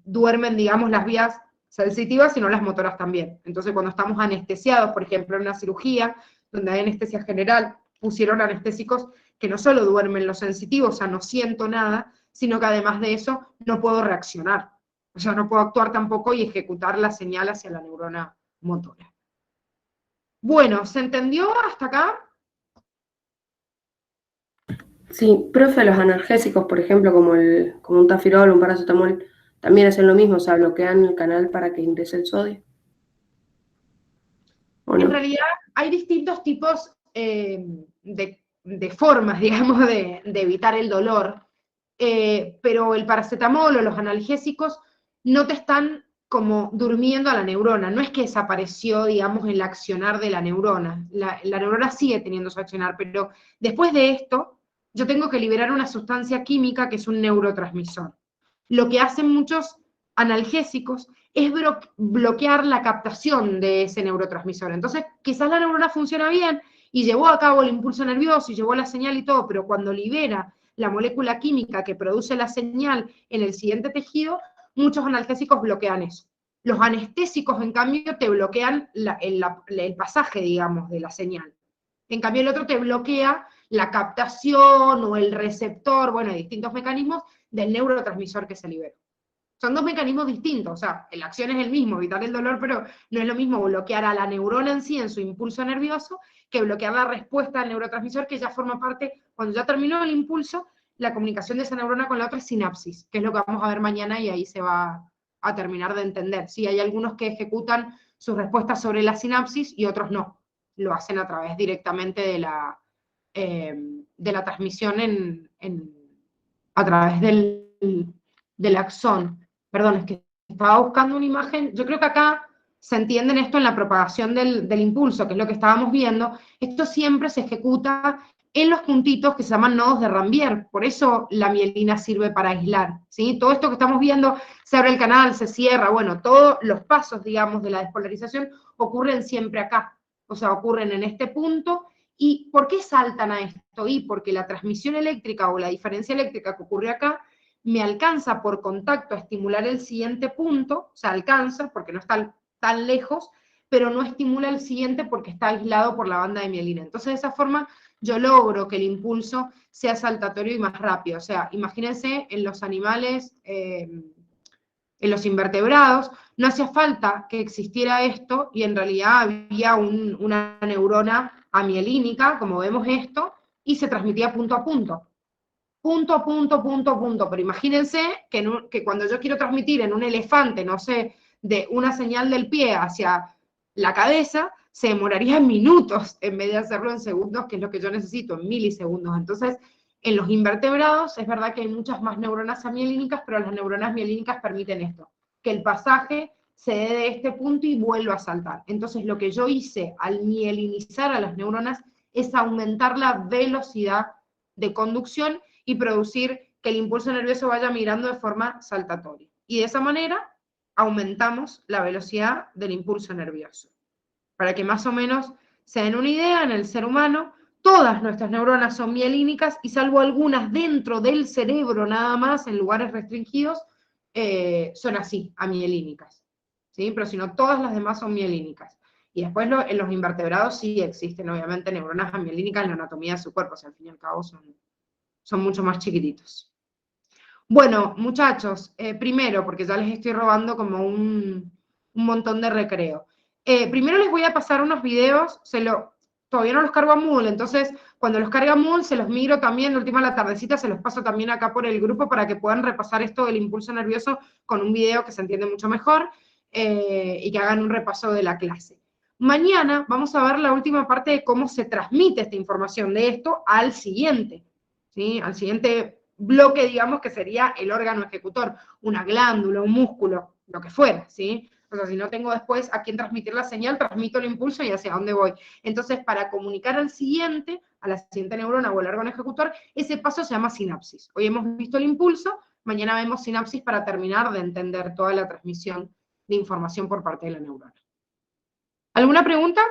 duermen, digamos, las vías sensitivas, sino las motoras también. Entonces cuando estamos anestesiados, por ejemplo, en una cirugía, donde hay anestesia general, pusieron anestésicos que no solo duermen lo sensitivo, o sea, no siento nada, sino que además de eso no puedo reaccionar. O sea, no puedo actuar tampoco y ejecutar la señal hacia la neurona motora. Bueno, ¿se entendió hasta acá? Sí, profe, los analgésicos, por ejemplo, como un tafirol, un paracetamol, también hacen lo mismo, o sea, bloquean el canal para que ingrese el sodio. ¿O En no? realidad hay distintos tipos de formas, digamos, de evitar el dolor, pero el paracetamol o los analgésicos no te están como durmiendo a la neurona, no es que desapareció, digamos, el accionar de la neurona, la neurona sigue teniendo su accionar, pero después de esto yo tengo que liberar una sustancia química que es un neurotransmisor. Lo que hacen muchos analgésicos es bloquear la captación de ese neurotransmisor. Entonces, quizás la neurona funciona bien y llevó a cabo el impulso nervioso y llevó la señal y todo, pero cuando libera la molécula química que produce la señal en el siguiente tejido, muchos analgésicos bloquean eso. Los anestésicos, en cambio, te bloquean el pasaje, digamos, de la señal. En cambio, el otro te bloquea la captación o el receptor, bueno, hay distintos mecanismos del neurotransmisor que se libera. Son dos mecanismos distintos, o sea, la acción es el mismo, evitar el dolor, pero no es lo mismo bloquear a la neurona en sí en su impulso nervioso que bloquear la respuesta al neurotransmisor que ya forma parte, cuando ya terminó el impulso, la comunicación de esa neurona con la otra es sinapsis, que es lo que vamos a ver mañana y ahí se va a terminar de entender. Sí, hay algunos que ejecutan sus respuestas sobre la sinapsis y otros no, lo hacen a través directamente de la transmisión a través del axón. Perdón, es que estaba buscando una imagen, yo creo que acá se entiende esto en la propagación del impulso, que es lo que estábamos viendo. Esto siempre se ejecuta en los puntitos que se llaman nodos de Rambier, por eso la mielina sirve para aislar, ¿sí? Todo esto que estamos viendo, se abre el canal, se cierra, bueno, todos los pasos, digamos, de la despolarización ocurren siempre acá, o sea, ocurren en este punto. ¿Y por qué saltan a esto? Y porque la transmisión eléctrica o la diferencia eléctrica que ocurre acá me alcanza por contacto a estimular el siguiente punto, o sea, alcanza porque no está tan lejos, pero no estimula el siguiente porque está aislado por la banda de mielina. Entonces, de esa forma, yo logro que el impulso sea saltatorio y más rápido. O sea, imagínense en los animales, en los invertebrados, no hacía falta que existiera esto y en realidad había una neurona amielínica, como vemos esto, y se transmitía punto a punto. Punto a punto, punto a punto. Pero imagínense que cuando yo quiero transmitir en un elefante, no sé, de una señal del pie hacia la cabeza, se demoraría en minutos en vez de hacerlo en segundos, que es lo que yo necesito, en milisegundos. Entonces, en los invertebrados es verdad que hay muchas más neuronas amielínicas, pero las neuronas mielínicas permiten esto, que el pasaje se dé de este punto y vuelva a saltar. Entonces, lo que yo hice al mielinizar a las neuronas es aumentar la velocidad de conducción y producir que el impulso nervioso vaya migrando de forma saltatoria. Y de esa manera aumentamos la velocidad del impulso nervioso. Para que más o menos se den una idea, en el ser humano, todas nuestras neuronas son mielínicas y salvo algunas dentro del cerebro nada más, en lugares restringidos, son así, amielínicas. ¿Sí? Pero si no, todas las demás son mielínicas. Y después en los invertebrados sí existen, obviamente, neuronas amielínicas en la anatomía de su cuerpo, o sea, al fin y al cabo son mucho más chiquititos. Bueno, muchachos, primero, porque ya les estoy robando como un montón de recreo. Primero les voy a pasar unos videos, todavía no los cargo a Moodle, entonces cuando los cargue a Moodle se los miro también, de última a la tardecita se los paso también acá por el grupo para que puedan repasar esto del impulso nervioso con un video que se entiende mucho mejor y que hagan un repaso de la clase. Mañana vamos a ver la última parte de cómo se transmite esta información de esto al siguiente, ¿sí? Al siguiente bloque, digamos, que sería el órgano ejecutor, una glándula, un músculo, lo que fuera, ¿sí? O sea, si no tengo después a quién transmitir la señal, transmito el impulso y hacia dónde voy. Entonces, para comunicar a la siguiente neurona o al órgano ejecutor, ese paso se llama sinapsis. Hoy hemos visto el impulso, mañana vemos sinapsis para terminar de entender toda la transmisión de información por parte de la neurona. ¿Alguna pregunta?